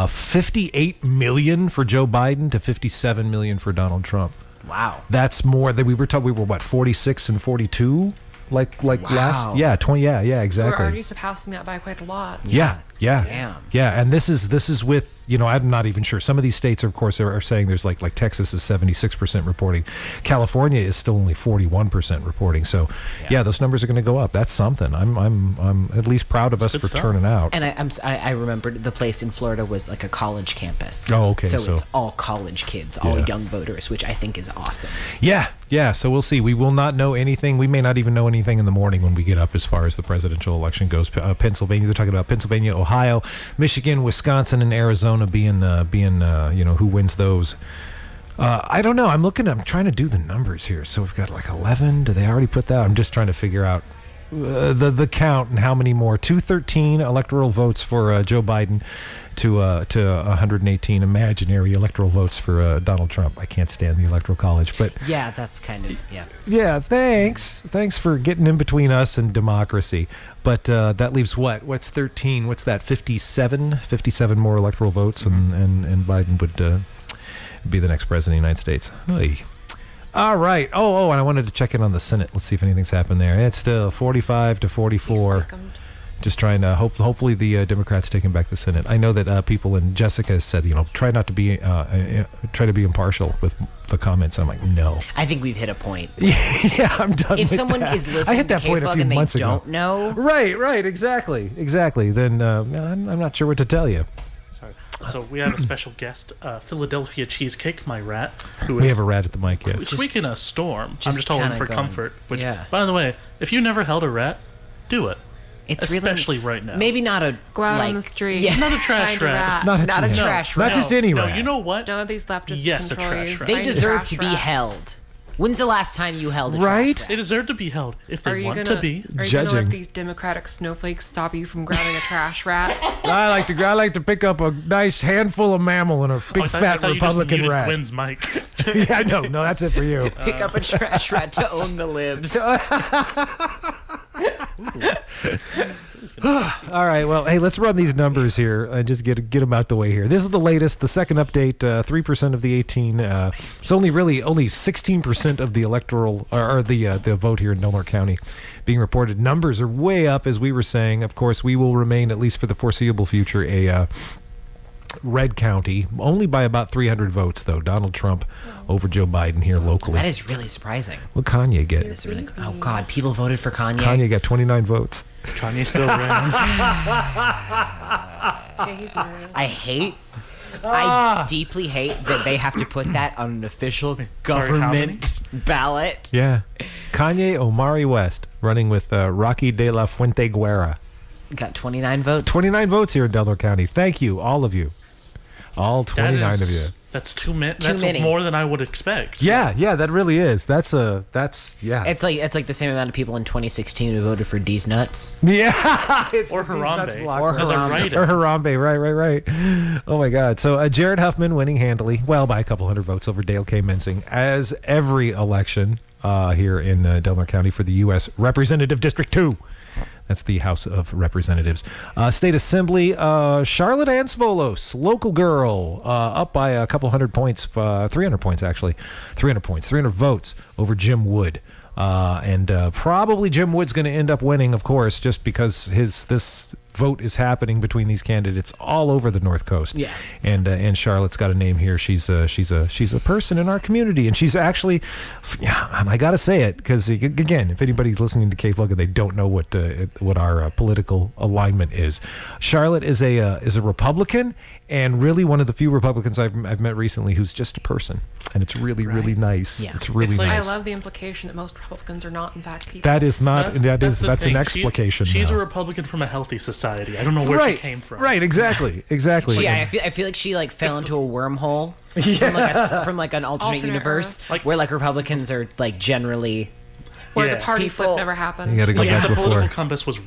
58 million for Joe Biden to 57 million for Donald Trump. Wow. That's more than we were what, 46 and 42? Like Wow. last 20 yeah So we're exactly. already surpassing that by quite a lot. Yeah. Damn. Yeah, and this is with, I'm not even sure. Some of these states, of course, are saying there's like Texas is 76% reporting. California is still only 41% reporting. So, yeah, those numbers are going to go up. That's something. I'm at least proud of us for turning out. And I remembered the place in Florida was like a college campus. Oh, okay. So it's all college kids, all young voters, which I think is awesome. Yeah. So we'll see. We will not know anything. We may not even know anything in the morning when we get up as far as the presidential election goes. Pennsylvania, they're talking about Pennsylvania, Ohio, Michigan, Wisconsin, and Arizona being who wins those. I don't know. I'm trying to do the numbers here. So we've got like 11. Do they already put that? I'm just trying to figure out the count and how many more. 213 electoral votes for Joe Biden to 118 imaginary electoral votes for Donald Trump. I can't stand the Electoral College, but yeah, that's kind of yeah. Thanks for getting in between us and democracy. But that leaves what's 13? What's that? 57 more electoral votes, and Biden would be the next president of the United States. Hey. All right. Oh, and I wanted to check in on the Senate. Let's see if anything's happened there. It's still 45 to 44. Just trying to hopefully the Democrats taking back the Senate. I know that people, and Jessica said, try not to be try to be impartial with the comments. I'm like, no. I think we've hit a point. Yeah, I'm done. If with someone that. is listening I hit that to point a KFUG few and they months don't ago. know, right, exactly. Then I'm not sure what to tell you. So we have a special guest, Philadelphia Cheesecake, my rat. We have a rat at the mic, yes. Squeaking a storm. I'm Just just holding kinda for going, comfort. Which, yeah. by the way, if you never held a rat, do it. it's Especially really, right now. Maybe not a Go out on the street. Yeah. Not a trash Find a rat. rat. Not a trash rat. Not just any No, rat. you know what? Don't let these leftists Yes, a control trash you. rat. They Find a deserve trash to be rat. held. When's the last time you held a Right? trash They rat? deserve to be held if Are they you want gonna to be. Are you gonna Judging. let these Democratic snowflakes stop you from grabbing a trash rat? I like to pick up a nice handful of mammal and a big I thought fat you Republican just muted rat. Gwen's mic. Yeah, no, that's it for you. Pick up a trash rat to own the libs. All right, well, hey, let's run these numbers here and just get them out the way here. This is the latest, the second update. 3% of the 18. It's only 16% of the electoral or the vote here in Delaware County being reported. Numbers are way up, as we were saying. Of course, we will remain, at least for the foreseeable future, a red county, only by about 300 votes, though. Donald Trump over Joe Biden here locally. That is really surprising. What Kanye get? It's really, oh God, people voted for Kanye. Kanye got 29 votes. Kanye still ran. Yeah, he's married. I deeply hate that they have to put that on an official government ballot. Yeah. Kanye Omari West running with Rocky de la Fuente Guerra. Got 29 votes. 29 votes here in Delaware County. Thank you, all of you. All 29 of you. That's too many. Too That's many. more than I would expect. Yeah, that really is. That's yeah. It's like the same amount of people in 2016 who voted for D's nuts. Yeah. It's Or the These Nuts Harambe. block. Or As a Harambe. writer. Or Harambe, right. Oh my God. So Jared Huffman winning handily, well, by a couple hundred votes over Dale K. Mensing, as every election here in Delaware County for the U.S. Representative District 2. That's the House of Representatives. State Assembly, Charlotte Ann Svolos, local girl, up by a couple hundred points, 300 points actually, 300 votes over Jim Wood. And probably Jim Wood's going to end up winning, of course, just because this vote is happening between these candidates all over the North Coast. Yeah. And Charlotte's got a name here. She's a person in our community, and she's actually, and I gotta say it because again, if anybody's listening to KFUG and they don't know what our political alignment is, Charlotte is a Republican, and really one of the few Republicans I've met recently who's just a person, and it's really nice. Yeah. It's really I nice. love the implication that most Republicans are not in fact people. That is not. That's the an thing. explication. She's now. a Republican from a healthy society. I don't know where she came from. Right, exactly. Yeah, I feel like she like fell into a wormhole from like an alternate universe Earth. where like Republicans are like generally. where Yeah. the party People- flip never happened. You gotta go Like if back the political before. compass was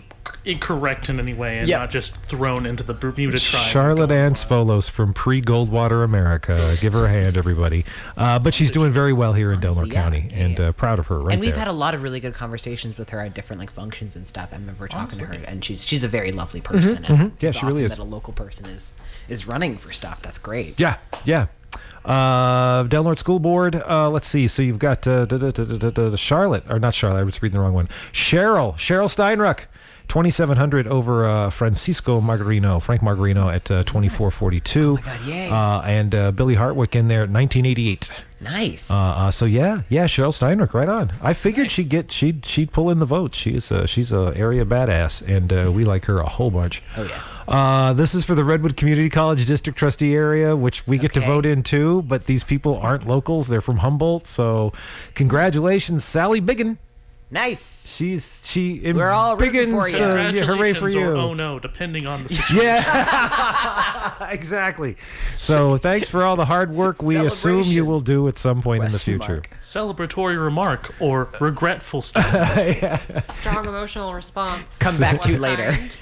incorrect in any way and not just thrown into the Bermuda Triangle. Charlotte Ann Svolos from pre-Goldwater America. Give her a hand, everybody. But she's doing very well here in Delaware Honestly, yeah. County, and proud of her. Right And we've there. had a lot of really good conversations with her at different like functions and stuff. I remember talking to her, and she's a very lovely person. And Yeah, it's she really awesome is. That a local person is running for stuff. That's great. Yeah. Del Norte School Board. Let's see. So you've got Charlotte, or not Charlotte. I was reading the wrong one. Cheryl Steinruck, 2,700 over Frank Margarino at 2,442. Oh my God, yay. And Billy Hartwick in there at 1988. Nice. So yeah, Cheryl Steinruck, right on. I figured she'd pull in the votes. She's a area badass, and we like her a whole bunch. Oh yeah. This is for the Redwood Community College District Trustee area, which we get to vote in too. But these people aren't locals; they're from Humboldt. So, congratulations, Sally Biggin. Nice. We're all rooting for you. Hooray for Congratulations, you! or oh no, depending on the situation. Yeah, exactly. So thanks for all the hard work we assume you will do at some point in the future. Celebratory remark or regretful statement. Strong emotional response. Come back to One later. kind.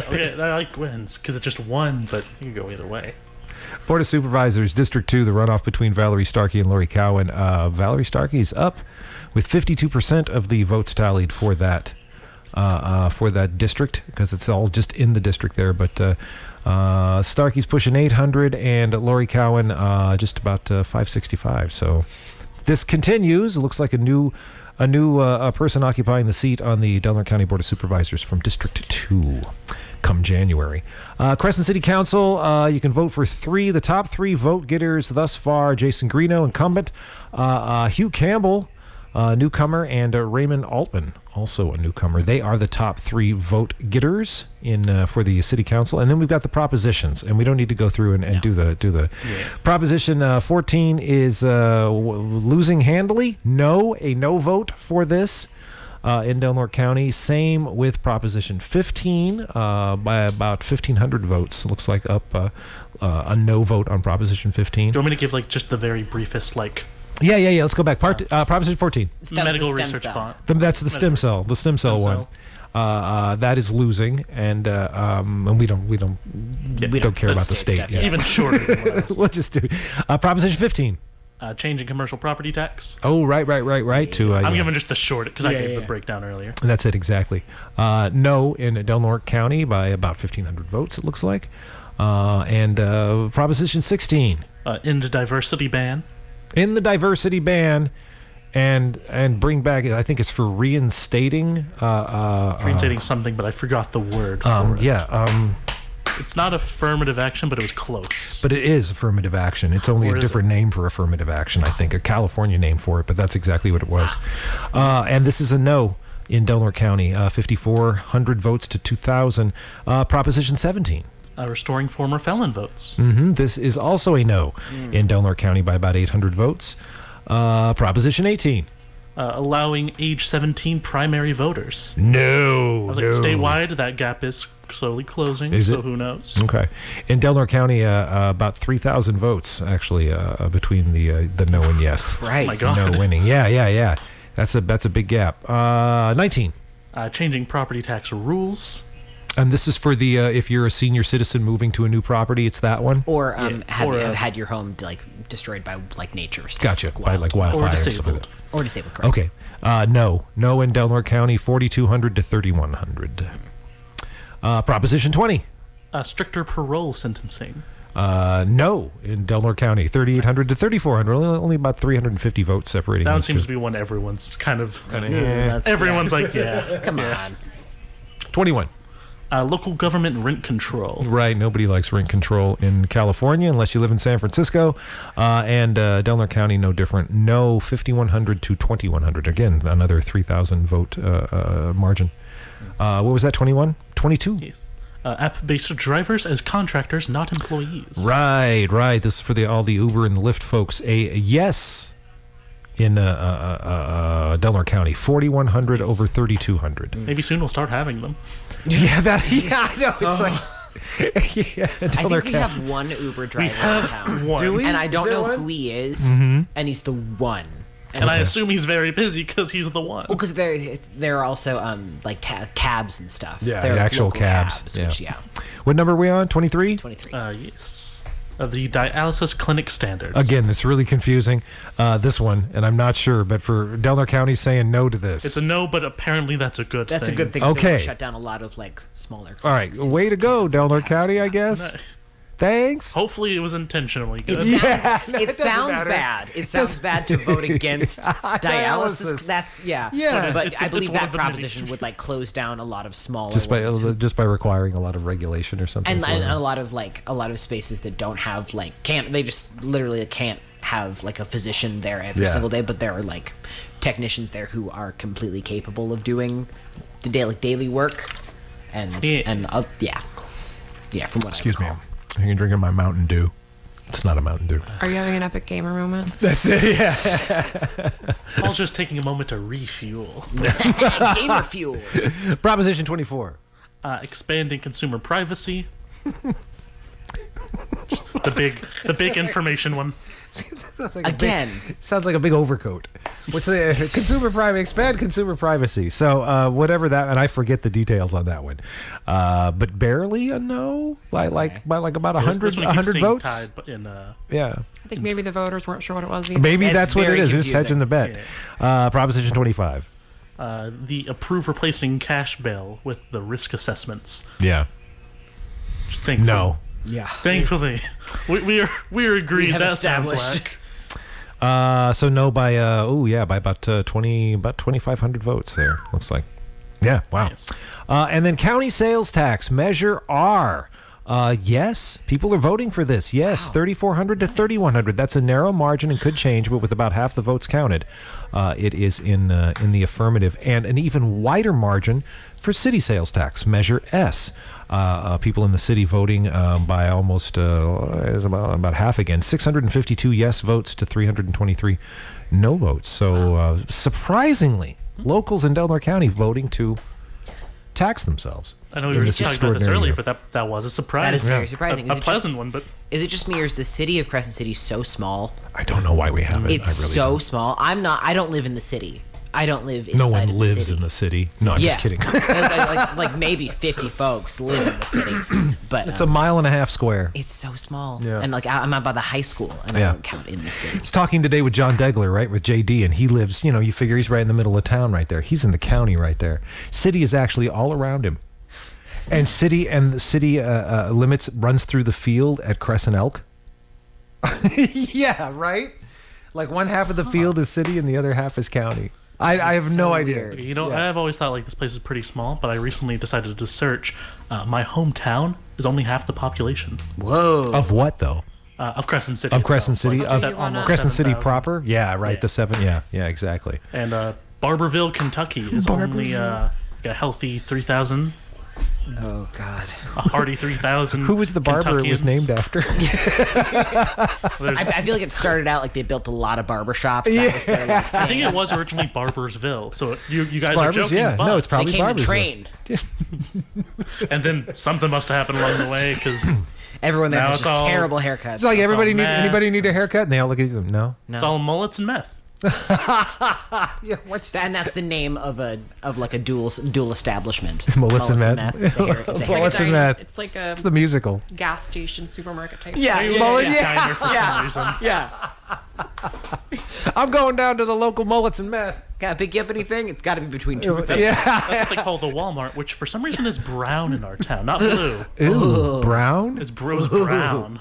Okay, I like Gwen's because it just won, but you can go either way. Board of Supervisors, District 2, the runoff between Valerie Starkey and Lori Cowan. Valerie Starkey's up with 52% of the votes tallied for that district, because it's all just in the district there. But Starkey's pushing 800 and Lori Cowan just about 565. So this continues. It looks like a new person occupying the seat on the Delaware County Board of Supervisors from District 2 come January. Crescent City Council, you can vote for three. The top three vote getters thus far: Jason Greeno, incumbent, Hugh Campbell, newcomer, and Raymond Altman, also a newcomer. They are the top three vote getters for the city council. And then we've got the propositions, and we don't need to go through and do the proposition. 14 is losing handily. A no vote for this in Del Norte County. Same with proposition 15 by about 1,500 votes. Looks like up a no vote on proposition 15. Do you want me to give like just the very briefest like Yeah. Let's go back. Proposition 14. medical research bond? That's the stem cell. The stem cell one. That is losing, and we don't care about the state. stuff, Yeah. Even shorter than what I was We'll just do proposition 15. changing commercial property tax. Oh, right. To I'm giving just the short because I gave the breakdown earlier. That's it exactly. No in Del Norte County by about 1,500 votes. It looks like, and proposition 16 Into diversity ban. in the diversity ban. And bring back, I think it's for reinstating. Reinstating something, but I forgot the word for it. It's not affirmative action, but it was close. But it is affirmative action. It's only Or a is different name for affirmative action, I think, a California name for it, but that's exactly what it was. And this is a no in Del Norte County, 5,400 votes to 2,000. Proposition 17. Restoring former felon votes. This is also a no in Del Norte County by about 800 votes. Proposition 18. Allowing age 17 primary voters. No. I was like, statewide, that gap is slowly closing, Is so it? who knows? Okay. In Del Norte County, about 3,000 votes, actually, between the no and yes. Christ. Oh my God. No winning. Yeah. That's a big gap. 19. Changing property tax rules. And this is for the if you're a senior citizen moving to a new property, it's that one. Or have or, had your home like destroyed by like nature stuff. Gotcha. By like wildfire Or and stuff disabled. like that. Or disabled. Correct. Okay. No in Del Norte County, 4,200 to 3,100. Proposition 20. Stricter parole sentencing. No in Del Norte County, 3,800 to 3,400. Only about 350 votes separating. That one those seems two. to be one everyone's kind of. Yeah. Everyone's like, yeah. Come yeah. on. 21. Local government rent control. Right. Nobody likes rent control in California unless you live in San Francisco. And Delaware County, no different. No, 5,100 to 2,100. Again, another 3,000 vote margin. What was that, 21? 22? Yes. App-based drivers as contractors, not employees. Right. This is for all the Uber and Lyft folks. A yes in Delaware County, 4,100 over 3,200. Maybe soon we'll start having them. Yeah, I know. It's like... yeah, I think we have one Uber driver in town. One. Do we? And I don't know who he is, and he's the one. And I assume he's very busy because he's the one. Well, because they're also like cabs and stuff. Yeah, they're the actual local cabs. Which, What number are we on? 23? 23. Yes. The dialysis clinic standards. Again, it's really confusing. This one, and I'm not sure, but for Delaware County saying no to this. It's a no, but apparently that's a good thing. That's a good thing. 'Cause Okay. They shut down a lot of like smaller clinics. All right, way to go, Delaware County, I guess. Thanks. Hopefully it was intentionally good. It sounds bad. It sounds bad to vote against dialysis. That's Yeah. But It's- I believe it's one that of the proposition many. would like close down a lot of smaller Just by ones. requiring a lot of regulation or something. And for them. a lot of spaces that don't have they just literally can't have like a physician there every Yeah. single day, but there are like technicians there who are completely capable of doing the daily work and from what Excuse I me. recall. I'm drinking my Mountain Dew. It's not a Mountain Dew. Are you having an epic gamer moment? That's it, yeah. Paul's just taking a moment to refuel. Gamer fuel. Proposition 24. Expanding consumer privacy. Just the big information one. Sounds like Again. sounds like a big overcoat. What's the consumer privacy? Expand consumer privacy. So whatever that, and I forget the details on that one. But barely a no, by about 100 This one keeps seeing votes. tied in, Yeah, I think maybe the voters weren't sure what it was either. maybe It's that's what it very is. We're just hedging confusing. the bet. Proposition 25. the approve replacing cash bail with the risk assessments. Yeah. Thankfully, No. Yeah. Thankfully, we're agreed. have That sounds established. whack. So no by by about 2,500 votes there, looks like. Yeah, wow. Nice. And then county sales tax, Measure R. Yes, people are voting for this. Yes, 3,400 to 3,100. That's a narrow margin and could change, but with about half the votes counted, it is in the affirmative. And an even wider margin for city sales tax, Measure S. People in the city voting by almost is about half again. 652 yes votes to 323 no votes. So surprisingly, locals in Delaware County voting to tax themselves. I know we were just talking about this extraordinary. earlier, but that was a surprise. That is very surprising. A Is it pleasant one, but Is it just me, or is the city of Crescent City so small? I don't know why we have it. It's I really so don't. small. I don't live in the city. I don't live inside No one of the lives city. in the city. No, I'm just kidding. like maybe 50 folks live in the city, but It's a mile and a half square. it's so small. Yeah. And like I'm out by the high school, and I Yeah. don't count in the city. I was talking today with John Degler, right, with JD, and he lives, you figure he's right in the middle of town right there. He's in the county right there. City is actually all around him. And the city limits runs through the field at Crescent Elk. Yeah, right? Like one half of the field is city and the other half is county. I have no so idea. weird. I've always thought like this place is pretty small, but I recently decided to search. My hometown is only half the population Whoa. Of what, though? of Crescent City. Of Crescent itself. City? Like, Of that almost Crescent City 7,000. proper? Yeah, right. Yeah. The 7. Yeah, exactly. And Barberville, Kentucky is only like a healthy 3,000. Oh God. A hearty 3,000. Who was the barber it was named after? I feel like it started out like they built a lot of barber shops. That was their, like, I think it was originally Barbersville. So you guys Barbers, are joking, yeah. but No, it's they probably came to Barbersville. train. and then something must have happened along the way because Everyone there Now has it's just all- terrible haircuts. It's like all anybody need a haircut? And they all look at you. No. it's all mullets and meth. Yeah, what's And that's the name of a dual establishment. Mullets and Meth. It's a hair, it's a hair- Mullets and Meth. It's like a It's the musical. gas station supermarket type. Yeah, They yeah, look yeah. diner for some reason. Yeah. I'm going down to the local Mullets and Meth. Got to pick you up anything? It's got to be between two things. Yeah. That's what they call the Walmart, which for some reason is brown in our town, not blue. Ooh, brown? It's brown.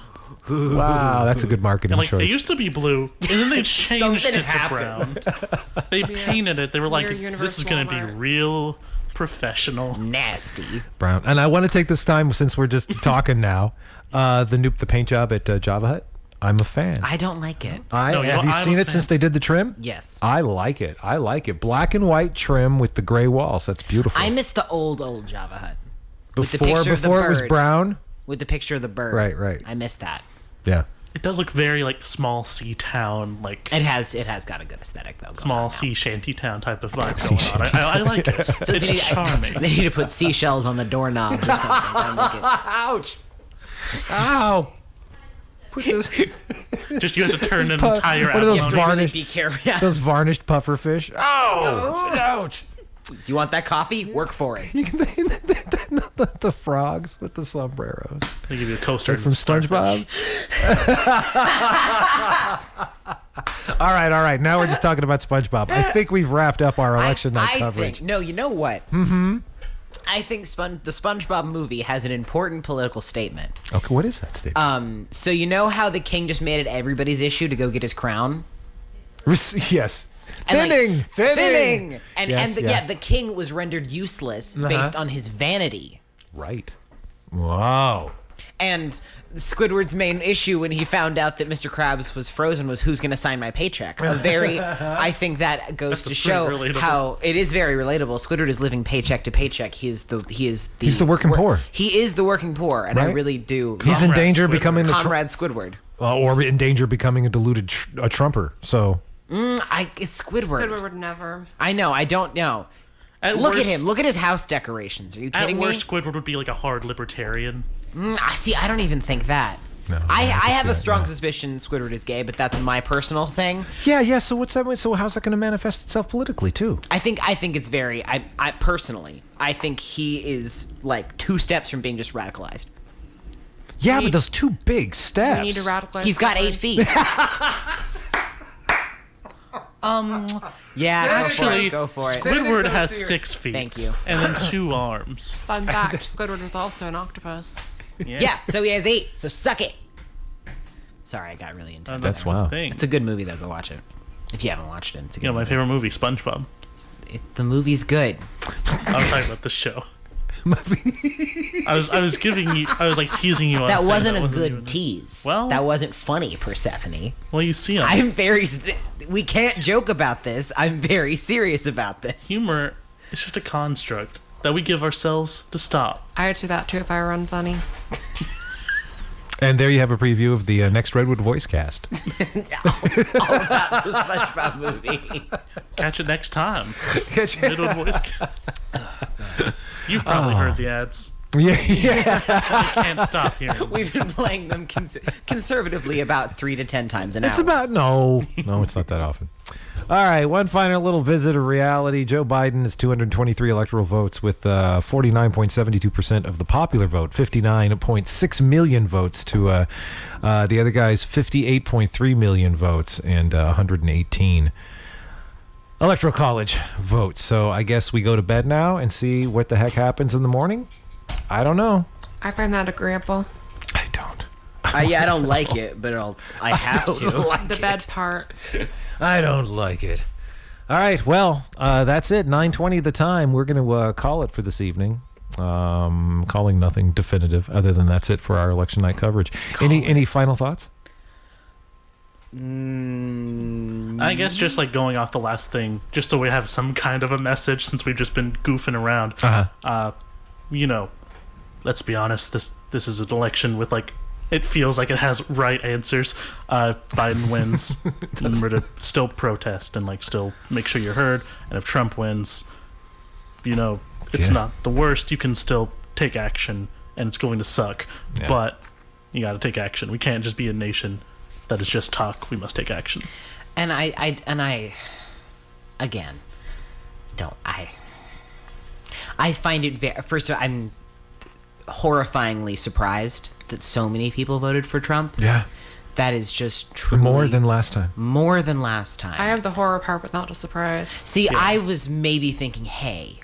Wow, that's a good marketing And like choice. they used to be blue, and then they changed Something it to brown. happened. They painted it. They were like, Near "This is Universal going to be Walmart. real Professional. Nasty. Brown. And I want to take this time, since we're just talking now, the paint job at Java Hut. I'm a fan. I don't like it. No, have you seen it since they did the trim? Yes. I like it. Black and white trim with the gray walls. That's beautiful. I miss the old Java Hut. Before it was brown? With the picture of the bird. Right. I miss that. Yeah. It does look very like small sea town, like It has got a good aesthetic though. small sea shanty town type of vibe going on. I like it. It's charming. They need to put seashells on the doorknobs or something. That'd make it... Ouch! Ow! Put this. Just you have to turn an entire What are those abalone. varnished? Be careful. Yeah. Those varnished puffer fish. Oh! Ouch! Do you want that coffee? Work for it. The frogs with the sombreros. They give you a coaster Like from SpongeBob. All right. Now we're just talking about SpongeBob. I think we've wrapped up our election night coverage. No, you know what? Mm-hmm. I think the SpongeBob movie has an important political statement. Okay, what is that statement? So you know how the king just made it everybody's issue to go get his crown? Yes. And, Thinning. And Yes, the king was rendered useless based on his vanity. Right. Wow. And Squidward's main issue when he found out that Mr. Krabs was frozen was who's going to sign my paycheck. I think that goes to show relatable. how it is very relatable. Squidward is living paycheck to paycheck. He's the working poor. He is the working poor, and I Right. really do. He's in Comrade danger of Squidward. becoming Comrade Squidward. or in danger of becoming a deluded a Trumper. So It's Squidward. Squidward would never. I know. I don't know. Look at him. Look at his house decorations. Are you At kidding me? worst, Squidward would be like a hard libertarian. See, I don't even think that. No, I can have see a that, strong yeah. suspicion Squidward is gay, but that's my personal thing. Yeah. So what's that? So how's that going to manifest itself politically too? I think it's very. I personally, I think he is like 2 steps from being just radicalized. Yeah, but those 2 big steps. We need to radicalize. He's got 8 Squidward. feet. Yeah, Actually, go for it. Squidward has 6 feet. Thank you. And then 2 arms. Fun fact: Squidward was also an octopus. Yeah, so he has 8. So suck it. Sorry, I got really intense. That's the wow. thing. It's a good movie though. Go watch it. If you haven't watched it, it's a good You know, my movie. favorite movie, SpongeBob. The movie's good. I was talking about the show. I was giving you. I was like teasing you on. That thing wasn't a even- good tease. Well- that wasn't funny, Persephone. Well, you see, I'm very. We can't joke about this. I'm very serious about this. humor is just a construct that we give ourselves to stop. I would do that too if I were unfunny. And there you have a preview of the next Redwood Voice cast. All about the SpongeBob movie. Catch it next time. Redwood Voice. You've probably heard the ads. Yeah. You can't stop hearing them. We've been playing them conservatively about 3 to 10 times an It's hour. about no, it's not that often. All right, one final little visit of reality. Joe Biden is 223 electoral votes with 49.72% of the popular vote, 59.6 million votes to the other guy's 58.3 million votes and 118 electoral college votes. So I guess we go to bed now and see what the heck happens in the morning. I don't know. I find that agreeable. I don't. I don't like it, but I have to. The bed part. I don't like it. All right, well, that's it. 9:20 the time. We're going to call it for this evening. Calling nothing definitive other than that's it for our election night coverage. Any final thoughts? I guess just like going off the last thing, just so we have some kind of a message since we've just been goofing around. You know, let's be honest. This is an election with like. It feels like it has right answers. Biden wins, remember to still protest and like still make sure you're heard. And if Trump wins, you know, it's not the worst. You can still take action, and it's going to suck, but you got to take action. We can't just be a nation that is just talk. We must take action. And I again, I find it very. First of all, I'm horrifyingly surprised that so many people voted for Trump. Yeah. That is just truly More than last time. More than last time. I have the horror part, but not the surprise. See, I was maybe thinking, hey,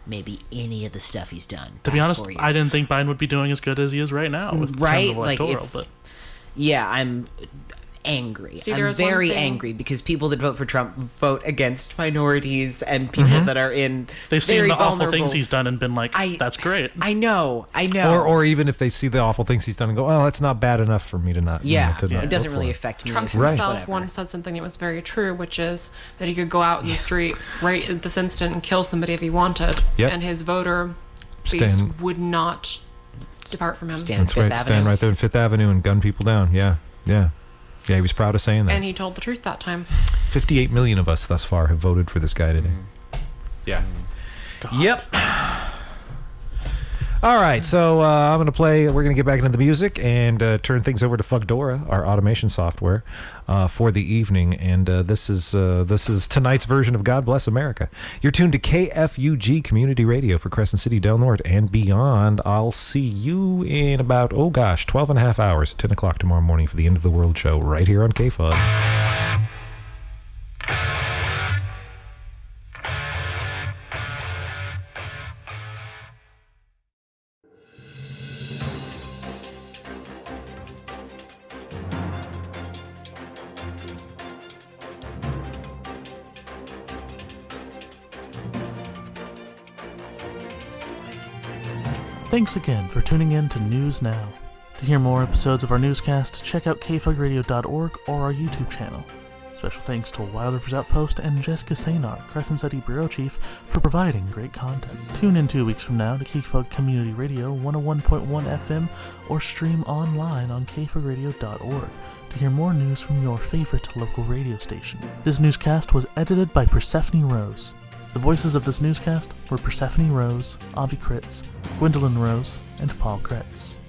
maybe any of the stuff he's done. To be past honest, 4 years. I didn't think Biden would be doing as good as he is right now with Right, kind of like electoral, it's. but Yeah, I'm. angry. See, I'm there's one very thing- angry because people that vote for Trump vote against minorities and people that are in They've seen very the awful vulnerable- things he's done and been like, that's great. I know. Or even if they see the awful things he's done and go, oh, that's not bad enough for me to not. Yeah, to not it doesn't vote really for affect me. Trump Right. himself Whatever. once said something that was very true, which is that he could go out in the street right at this instant and kill somebody if he wanted, Yep. and his voter base Stand- would not depart from him. That's right. Stand right there on Fifth Avenue and gun people down. Yeah. Yeah, he was proud of saying that. And he told the truth that time. 58 million of us thus far have voted for this guy today. Yeah. Yep. All right, so I'm going to play. We're going to get back into the music and turn things over to Fugdora, our automation software, for the evening. And this is tonight's version of God Bless America. You're tuned to KFUG Community Radio for Crescent City, Del Norte, and beyond. I'll see you in about 12 and a half hours, 10 o'clock tomorrow morning for the End of the World show right here on KFUG. Thanks again for tuning in to News Now. To hear more episodes of our newscast, check out kfugradio.org or our YouTube channel. Special thanks to Wild Rivers Outpost and Jessica Sanar, Crescent City Bureau Chief, for providing great content. Tune in 2 weeks from now to KFUG Community Radio 101.1 FM or stream online on kfugradio.org to hear more news from your favorite local radio station. This newscast was edited by Persephone Rose. The voices of this newscast were Persephone Rose, Avi Critz, Gwendolyn Rose, and Paul Critz.